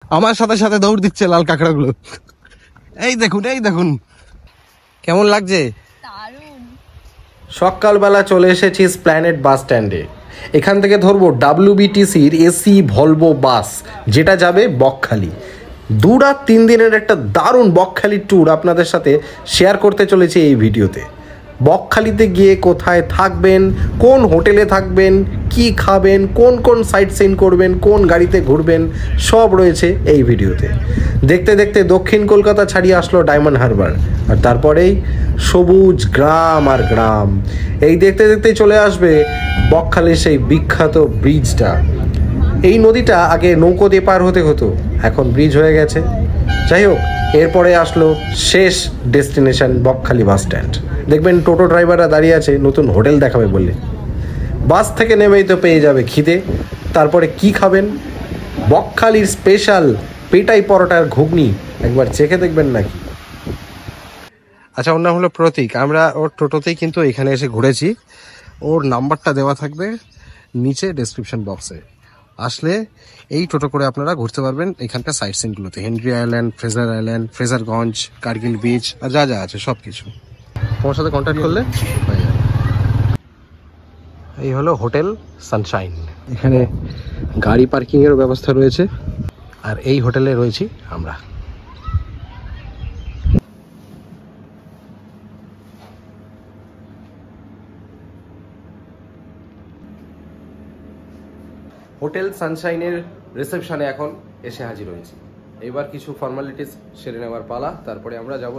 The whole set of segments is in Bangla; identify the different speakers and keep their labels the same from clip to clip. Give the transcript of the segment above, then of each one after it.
Speaker 1: আমার সাথে সাথে দৌড় দিচ্ছে লাল কাঁকড়াগুলো। এই দেখুন এই দেখুন, কেমন লাগছে? সকালবেলা চলে এসেছি স্প্ল্যানেড বাস স্ট্যান্ডে। এখান থেকে ধরবো WBTCর এসি ভলভো বাস, যেটা যাবে বকখালি। 2 রাত 3 দিনের একটা দারুণ বকখালি ট্যুর আপনাদের সাথে শেয়ার করতে চলেছি এই ভিডিওতে। বকখালিতে গিয়ে কোথায় থাকবেন, কোন হোটেলে থাকবেন, কি খাবেন, কোন কোন সাইট সিন করবেন, কোন গাড়িতে ঘুরবেন, সব রয়েছে এই ভিডিওতে। দেখতে দেখতে দক্ষিণ কলকাতা ছাড়িয়ে আসলো ডায়মন্ড হারবার, আর তারপরেই সবুজ গ্রাম আর গ্রাম। এই দেখতে দেখতেই চলে আসবে বকখালির সেই বিখ্যাত ব্রিজটা। এই নদীটা আগে নৌকো দিয়ে পার হতে হতো, এখন ব্রিজ হয়ে গেছে। যাই হোক, এরপরে আসলো শেষ ডেস্টিনেশন বকখালি বাস স্ট্যান্ড। দেখবেন টোটো ড্রাইভাররা দাঁড়িয়ে আছে নতুন হোটেল দেখাবে বলে। বাস থেকে নেমেই তো পেয়ে যাবে খিদে। তারপরে কি খাবেন? বকখালির স্পেশাল পেটাই পরোটার ঘুগনি একবার চেখে দেখবেন নাকি। আচ্ছা, ওর নাম হলো প্রতীক। আমরা ওর টোটোতেই কিন্তু এখানে এসে ঘুরেছি। ওর নাম্বারটা দেওয়া থাকবে নিচে ডেসক্রিপশন বক্সে। আসলে এই টোটো করে আপনারা ঘুরতে পারবেন এখানকার সাইট সিনগুলোতে। Henry island, Fraserganj, Kargil beach আর যা যা আছে সব কিছু। তোমার সাথে কন্ট্যাক্ট করলে হয়ে যাবে। এই হলো হোটেল সানশাইন। এখানে গাড়ি পার্কিংয়েরও ব্যবস্থা রয়েছে, আর এই হোটেলে রয়েছি আমরা। হোটেল সানশাইনের রিসেপশনে এখন এসে হাজির হয়েছি। এবার কিছু ফর্মালিটিস সেরে নেওয়ার পালা, তারপরে আমরা যাব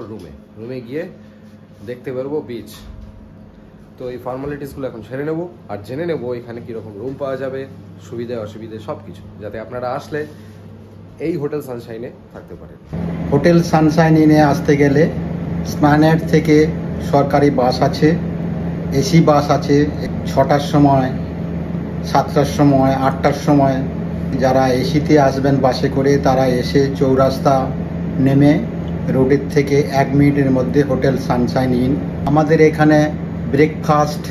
Speaker 1: রুমে গিয়ে দেখতে পারবো বিচ। তো এই ফর্মালিটিসগুলো এখন সেরে নেব, আর জেনে নেব এখানে কীরকম রুম পাওয়া যাবে, সুবিধে অসুবিধে সব কিছু, যাতে আপনারা আসলে এই হোটেল সানশাইনে থাকতে পারেন।
Speaker 2: হোটেল সানশাইনে আসতে গেলে স্প্ল্যানেড থেকে সরকারি বাস আছে, এসি বাস আছে 6টার সময়, 7টার সময়, 8টার সময়। যারা এসিতে আসবেন বাসে করে, তারা এসে চৌরাস্তা নেমে রোডের থেকে 1 মিনিটের মধ্যে হোটেল সানশাইন ইন। আমাদের এখানে ব্রেকফাস্ট,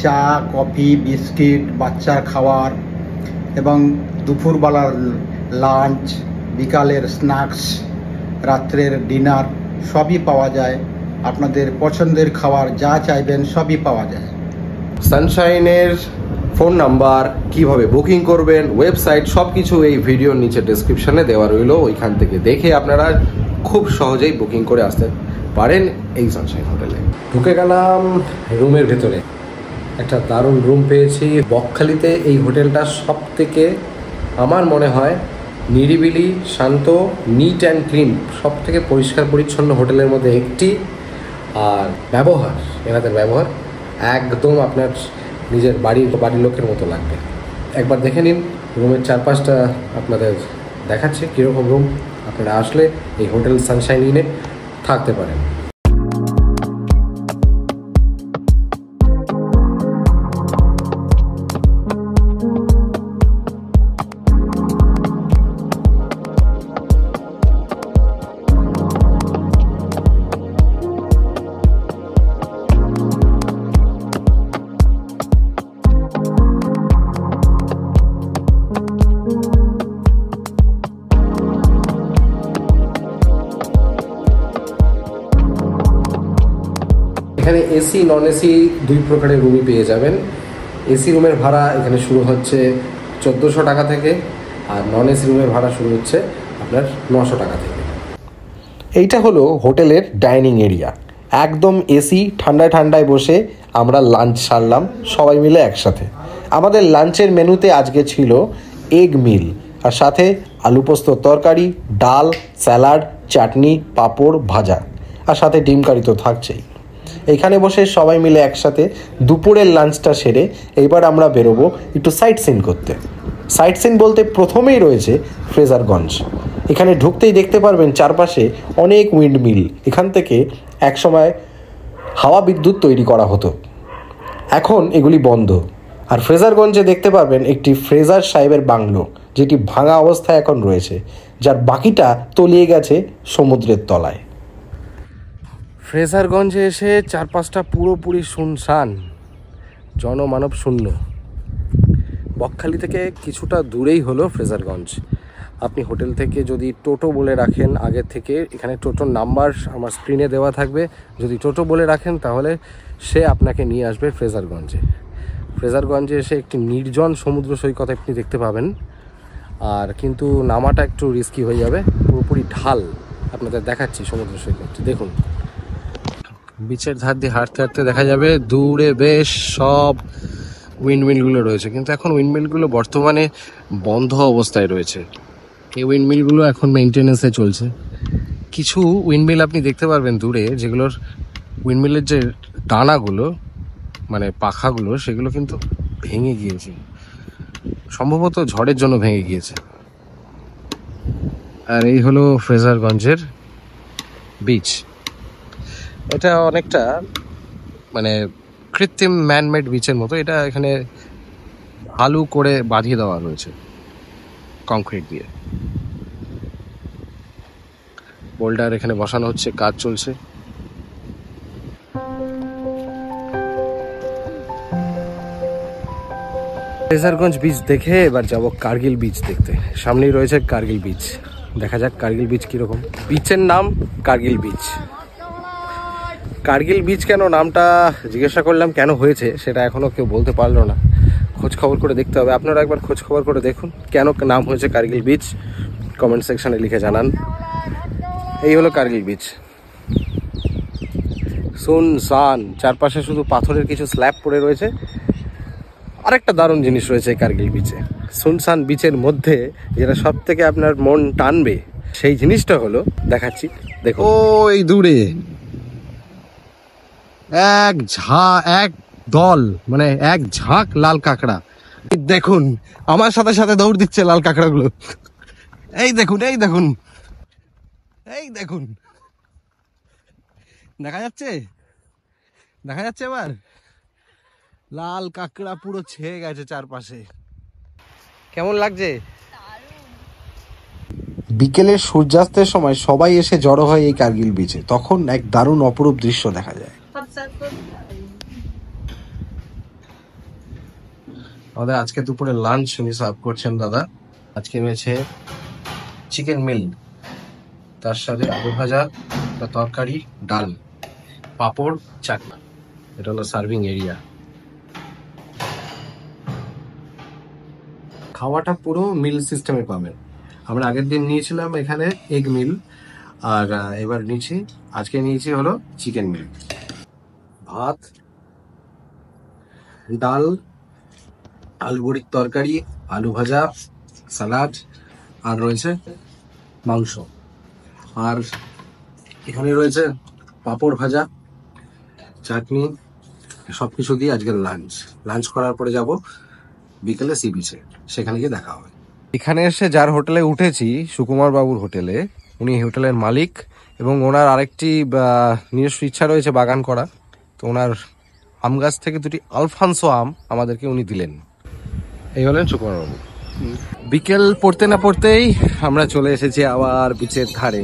Speaker 2: চা, কফি, বিস্কিট, বাচ্চার খাবার এবং দুপুরবেলার লাঞ্চ, বিকালের স্ন্যাক্স, রাত্রের ডিনার সবই পাওয়া যায়। আপনাদের পছন্দের খাবার যা চাইবেন সবই পাওয়া যায়।
Speaker 1: সানশাইনের ফোন নাম্বার, কিভাবে বুকিং করবেন, ওয়েবসাইট, সব কিছু এই ভিডিওর নিচে ডেসক্রিপশনে দেওয়া রইল। ওইখান থেকে দেখে আপনারা খুব সহজেই বুকিং করে আসতে পারেন এই সানশাইন হোটেলে। ঢুকে গেলাম রুমের ভেতরে। একটা দারুণ রুম পেয়েছি বকখালিতে। এই হোটেলটা সব থেকে আমার মনে হয় নিরিবিলি, শান্ত, নিট অ্যান্ড ক্লিন, সব থেকে পরিষ্কার পরিচ্ছন্ন হোটেলের মধ্যে একটি। আর এনাদের ব্যবহার একদম আপনার নিজের বাড়ির লোকের মতো লাগবে। একবার দেখে নিন রুমের চারপাশটা, আপনাদের দেখাচ্ছে কীরকম রুম। আপনারা আসলে এই হোটেল সানশাইন ইনে থাকতে পারেন। এখানে এসি নন এসি 2 প্রকারের রুমই পেয়ে যাবেন। এসি রুমের ভাড়া এখানে শুরু হচ্ছে 1400 টাকা থেকে, আর নন এসি রুমের ভাড়া শুরু হচ্ছে আপনার 900 টাকা থেকে। এইটা হলো হোটেলের ডাইনিং এরিয়া। একদম এসি, ঠান্ডায় বসে আমরা লাঞ্চ সারলাম সবাই মিলে একসাথে। আমাদের লাঞ্চের মেনুতে আজকে ছিল এগ মিল, আর সাথে আলু পোস্ত তরকারি, ডাল, স্যালাড, চাটনি, পাঁপড়, ভাজা, আর সাথে ডিম কারি তো থাকছেই। এখানে বসে সবাই মিলে একসাথে দুপুরের লাঞ্চটা সেরে এইবার আমরা বেরোবো একটু সাইট সিন করতে। সাইট সিন বলতে প্রথমেই রয়েছে ফ্রেজারগঞ্জ। এখানে ঢুকতেই দেখতে পারবেন চারপাশে অনেক উইন্ডমিল। এখান থেকে একসময় হাওয়া বিদ্যুৎ তৈরি করা হতো, এখন এগুলি বন্ধ। আর ফ্রেজারগঞ্জে দেখতে পারবেন একটি ফ্রেজার সাহেবের বাংলো, যেটি ভাঙা অবস্থায় এখন রয়েছে, যার বাকিটা তলিয়ে গেছে সমুদ্রের তলায়। ফ্রেজারগঞ্জে এসে চারপাশটা পুরোপুরি শুনশান, জনমানব শূন্য। বকখালি থেকে কিছুটা দূরেই হলো ফ্রেজারগঞ্জ। আপনি হোটেল থেকে যদি টোটো বলে রাখেন আগের থেকে, এখানে টোটোর নাম্বার আমার স্ক্রিনে দেওয়া থাকবে, যদি টোটো বলে রাখেন তাহলে সে আপনাকে নিয়ে আসবে ফ্রেজারগঞ্জে। ফ্রেজারগঞ্জে এসে একটি নির্জন সমুদ্র সৈকত আপনি দেখতে পাবেন, আর কিন্তু নামাটা একটু রিস্কি হয়ে যাবে, পুরোপুরি ঢাল। আপনাদের দেখাচ্ছি সমুদ্র সৈকত, দেখুন বিচের ধার দিয়ে হাঁটতে হাঁটতে দেখা যাবে দূরে বেশ সব উইন্ডমিলগুলো রয়েছে, কিন্তু এখন উইন্ডমিলগুলো বর্তমানে বন্ধ অবস্থায় রয়েছে। এই উইন্ডমিলগুলো এখন মেনটেনেন্সে চলছে। কিছু উইন্ডমিল আপনি দেখতে পারবেন দূরে, যেগুলোর উইন্ডমিলের যে ডানাগুলো মানে পাখাগুলো সেগুলো কিন্তু ভেঙে গিয়েছে, সম্ভবত ঝড়ের জন্য ভেঙে গিয়েছে। আর এই হলো ফ্রেজারগঞ্জের বিচ। এটা অনেকটা মানে কৃত্রিম ম্যানমেড বিচের মতো, এটা এখানে ভালো করে বাঁধিয়ে দেওয়া রয়েছে কংক্রিট দিয়ে। বোল্ডার এখানে বসানো হচ্ছে, কাজ চলছে। ফ্রেজারগঞ্জ বিচ দেখে এবার যাব কার্গিল বিচ দেখতে। সামনেই রয়েছে কার্গিল বিচ, দেখা যাক কার্গিল বিচ কিরকম। বিচের নাম কার্গিল বিচ। কার্গিল বিচ কেন নামটা জিজ্ঞাসা করলাম কেন হয়েছে সেটা এখনো কেউ বলতে পারলো না, খোঁজ খবর করে দেখতে হবে। আপনারা একবার খোঁজ খবর করে দেখুন কেন নাম হয়েছে কার্গিল বিচ, কমেন্ট সেকশনে লিখে জানান। এই হলো কার্গিল বিচ, সুনসান, চারপাশে শুধু পাথরের কিছু স্ল্যাব পড়ে রয়েছে। আরেকটা দারুণ জিনিস রয়েছে কার্গিল বিচে, সুনসান বিচের মধ্যে যেটা সব থেকে আপনার মন টানবে সেই জিনিসটা হলো, দেখাচ্ছি দেখো ওই দূরে এক দল মানে এক ঝাঁক লাল কাঁকড়া। দেখুন আমার সাথে সাথে দৌড় দিচ্ছে লাল কাঁকড়াগুলো। এই দেখুন এই দেখুন এই দেখুন, দেখা যাচ্ছে দেখা যাচ্ছে এবার লাল কাঁকড়া পুরো ছেয়ে গেছে চারপাশে। কেমন লাগছে? বিকেলের সূর্যাস্তের সময় সবাই এসে জড়ো হয় এই কার্গিল বিচে, তখন এক দারুণ অপরূপ দৃশ্য দেখা যায়। আমাদের আজকে দুপুরে লাঞ্চ উনি সার্ভ করছেন দাদা। আজকে রয়েছে চিকেন মিল, তার সাথে আলু ভাজা, তরকারি, ডাল, পাঁপড়, চাটনি। এটা হলো সার্ভিং এরিয়া। খাওয়াটা পুরো মিল সিস্টেমে পাবেন। আমরা আগের দিন নিয়েছিলাম এখানে এগ মিল, আর এবার নিয়েছি, আজকে নিয়েছি হলো চিকেন মিল। ভাত, ডাল, আলু বড়ির তরকারি, আলু ভাজা, সালাড, আর রয়েছে মাংস। আর এখানে রয়েছে পাঁপড় ভাজা, চাটনি, সবকিছু দিয়ে আজকের লাঞ্চ করার পরে যাব বিকেলে সি বিচে, সেখানে গিয়ে দেখা হবে। এখানে এসে যার হোটেলে উঠেছি, সুকুমার বাবুর হোটেলে, উনি হোটেলের মালিক এবং ওনার আরেকটি নিজস্ব ইচ্ছা রয়েছে বাগান করা, তো ওনার আম গাছ থেকে দুটি আলফানসো আম আমাদেরকে উনি দিলেন। এই হলেন সুকুমার বাবু। বিকেল পড়তে না পড়তেই আমরা চলে এসেছি আবার বিচের ধারে।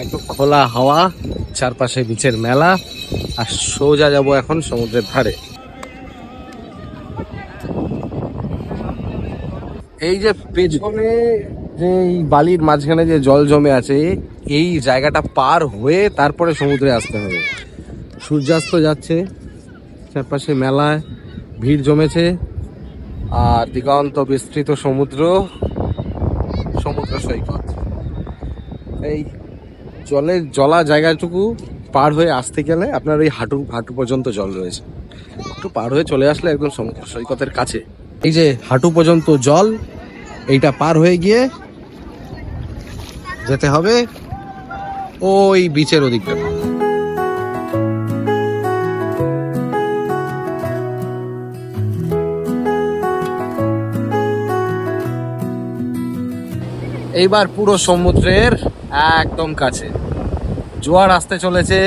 Speaker 1: একদম খোলা হাওয়া, চারপাশে বিচের মেলা, আর সোজা যাব এখন সমুদ্রের ধারে। এই যে পেছনে যে বালির মাঝখানে যে জল জমে আছে, এই জায়গাটা পার হয়ে তারপরে সমুদ্রে আসতে হবে। সূর্যাস্ত যাচ্ছে, চারপাশে মেলায় ভিড় জমেছে, আর দিগন্ত বিস্তৃত সমুদ্র সৈকত। এই জলা জায়গাটুকু পার হয়ে আসতে গেলে আপনার এই হাঁটু পর্যন্ত জল রয়েছে, একটু পার হয়ে চলে আসলে একদম সমুদ্র সৈকতের কাছে। এই যে হাঁটু পর্যন্ত জল, এইটা পার হয়ে গিয়ে যেতে হবে ওই বিচের ওদিকটা। এইবার পুরো সমুদ্রের একদম কাছে, জোয়ার আসতে চলেছে,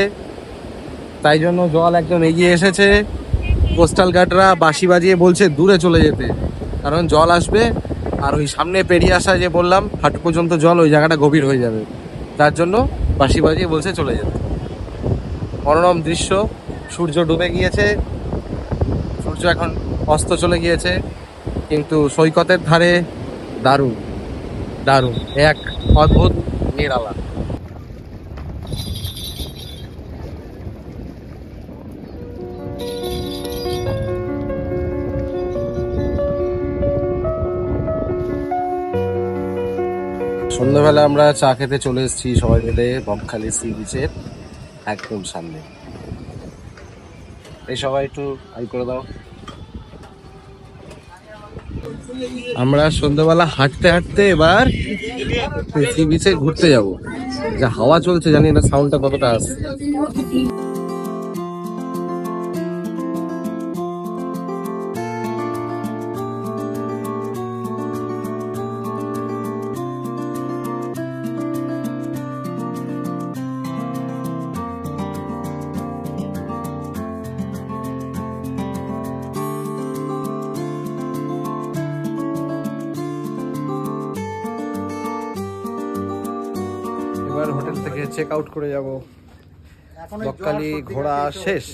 Speaker 1: তাই জন্য জল একদম এগিয়ে এসেছে। কোস্টাল গার্ডরা বাঁশি বাজিয়ে বলছে দূরে চলে যেতে, কারণ জল আসবে, আর ওই সামনে পেরিয়ে আসা যে বললাম হাঁটু পর্যন্ত জল, ওই জায়গাটা গভীর হয়ে যাবে, তার জন্য বাঁশি বাজিয়ে বলছে চলে যেতে। মনোরম দৃশ্য, সূর্য ডুবে গিয়েছে, সূর্য এখন অস্ত চলে গিয়েছে, কিন্তু সৈকতের ধারে দারুণ দারুণ এক অদ্ভুত নিরালা। সন্ধ্যাবেলা আমরা চা খেতে চলে এসেছি সবাই মিলে বকখালি সি বিচের একদম সামনে। এই সবাই একটু হাই করে দাও। আমরা সন্ধ্যাবেলা হাঁটতে হাঁটতে এবার সি বিচে ঘুরতে যাব। যা হাওয়া চলছে জানি না সাউন্ডটা কতটা আসছে। এবার হোটেল থেকে চেক আউট করে যাব। বকখালি ঘোরা শেষ।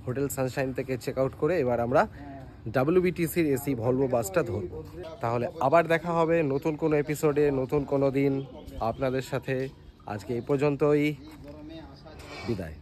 Speaker 1: হোটেল সানশাইন থেকে চেক আউট করে এবার আমরা WBTCর এসি ভলভো বাসটা ধরবো। তাহলে আবার দেখা হবে নতুন কোনো এপিসোডে, নতুন কোনো দিন আপনাদের সাথে। আজকে এই পর্যন্তই, বিদায়।